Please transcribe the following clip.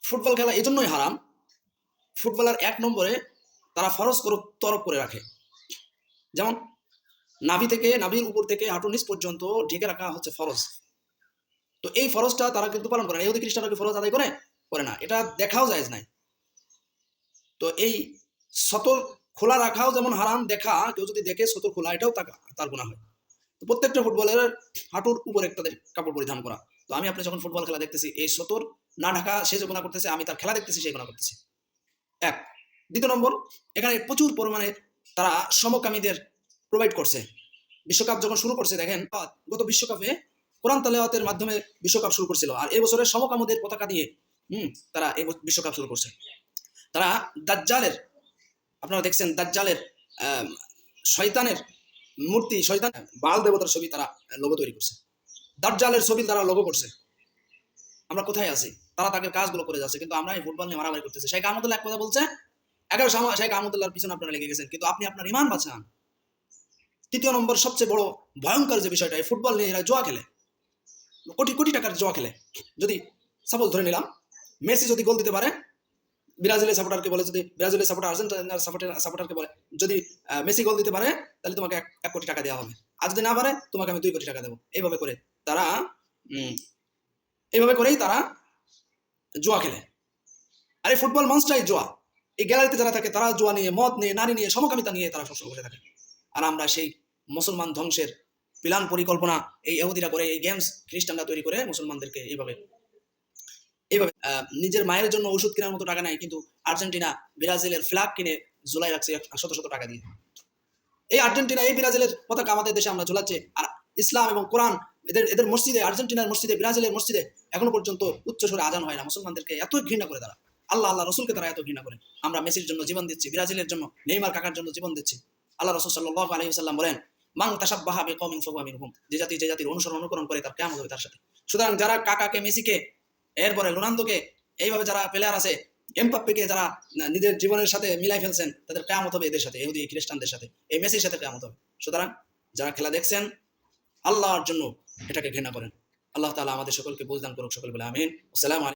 Football খেলা এই জন্যই হারাম, ফুটবলার ১ নম্বরে তারা ফরজ তরক করে রাখে। যেমন নাভির উপর থেকে হাঁটুর নিচ পর্যন্ত ঢেকে রাখা হচ্ছে ফরজ। তো এই ফরজটা তারা কিন্তু পালন করে না। ইহুদি খ্রিস্টানরা কি ফরজ আদায় করে না, এটা দেখাও জায়েজ নাই। তো এই সতর খোলা রাখাও যেমন হারাম, দেখা কেউ যদি দেখে সতর খোলা, এটাও তার গুনাহ হয়। তো প্রত্যেকটা ফুটবলের হাঁটুর উপরে তাদের কাপড় পরিধান করা। তো আমি আপনি যখন ফুটবল খেলা দেখতেছি, এই সতর না ঢাকা সে যে গুনাহ করতেছে, আমি তার খেলা দেখতেছি সে গুনাহ করতেছি। এক। দ্বিতীয় নম্বর, এখানে প্রচুর পরিমাণে তারা সমকামীদের প্রোভাইড করছে। বিশ্বকাপ যখন শুরু করছে, দেখেন গত বিশ্বকাপে কোরআন তেলাওয়াতের মাধ্যমে বিশ্বকাপ শুরু করছিল, আর এই বছরে সমকামীদের পতাকা দিয়ে তারা এই বিশ্বকাপ শুরু করছে। তারা দাজ্জালের, আপনারা দেখছেন দাজ্জালের শয়তানের মূর্তি, শয়তান বাল দেবতার ছবি তারা লোগো তৈরি করছে, দাজ্জালের ছবি তারা লোগো করছে। আমরা কোথায় আছি? তারা তাদের কাজগুলো করে যাচ্ছে, কিন্তু আমরা এই ফুটবল নিয়ে মারামারি করতেছি। শেখ আহমদুল্লাহ এক কথা বলছে, 11 শেখ আহমদুল্লাহর পিছনে আপনারা লেগে গেছেন, কিন্তু আপনি আপনার ইমান বাঁচান। তৃতীয় নম্বর, সবচেয়ে বড় ভয়ঙ্কর যে বিষয়টা, এই ফুটবল নিয়ে এরা জুয়া খেলে, কোটি কোটি টাকার জুয়া খেলে। যদি সাপোজ ধরে নিলাম, মেসি যদি গোল দিতে পারে, ব্রাজিলের সাপোর্টারকে বলে, যদি ব্রাজিলের সাপোর্টার আর্জেন্টিনার সাপোর্টারকে বলে, যদি মেসি গোল দিতে পারে তাহলে তোমাকে 1 কোটি টাকা দেওয়া হবে, আর যদি না পারে তোমাকে আমি 2 কোটি টাকা দেবো। এইভাবে করে তারা এইভাবে করেই তারা জুয়া খেলে। আর এই ফুটবল মঞ্চটাই জুয়া। এই গ্যালারিতে যারা থাকে তারা জুয়া নিয়ে, মদ নিয়ে, নারী নিয়ে, সমকামিতা নিয়ে তারা সবসময় বসে থাকে। আর আমরা সেই মুসলমান ধ্বংসের প্ল্যান পরিকল্পনা এই ইহুদিরা করে, এই গেমস খ্রিস্টানরা তৈরি করে মুসলমানদেরকে এইভাবে নিজের মায়ের জন্য ওষুধ কেনার মতো টাকা নাই, কিন্তু আর্জেন্টিনা ব্রাজিলের ফ্ল্যাগ কিনে ঝুলাই রাখছে শত শত টাকা দিয়ে। এই আর্জেন্টিনা, এই ব্রাজিলের পতাকা আমাদের দেশে আমরা ঝুলাচ্ছি, আর ইসলাম এবং কোরআন এদের মসজিদে, আর্জেন্টিনার মসজিদে, ব্রাজিলের মসজিদে এখনো পর্যন্ত উচ্চ স্বরে আজান হয় না। মুসলমানদেরকে এত ঘৃণা করে তারা, আল্লাহ রসুলকে তারা এত ঘৃণা করে। আমরা মেসির জন্য জীবন দিচ্ছি, ব্রাজিলের জন্য নেইমার কাকার জন্য জীবন দিচ্ছি। আল্লাহ রসুল সাল্লাল্লাহু আলাইহি ওয়াসাল্লাম বলেন, মান তাশাব্বাহা বিকওমিন ফাহুয়া মিনহুম, যে জাতির অনুকরণ করে তার কিয়ামত হবে তার সাথে। সুতরাং যারা কাকাকে, মেসিকে, এরপরে রোনালদোকে, এইভাবে যারা প্লেয়ার আছে, এমবাপ্পেকে যারা নিজের জীবনের সাথে মিলাই ফেলছেন, তাদের কিয়ামত হবে এদের সাথে, ইহুদি খ্রিস্টানদের সাথে, এই মেসির সাথে কিয়ামত হবে। সুতরাং যারা খেলা দেখছেন, আল্লাহর জন্য এটাকে ঘৃণা করেন। আল্লাহ তাআলা আমাদের সকলকে বুঝদান করুক, সকল বলে আমিন। আসসালামু আলাইকুম।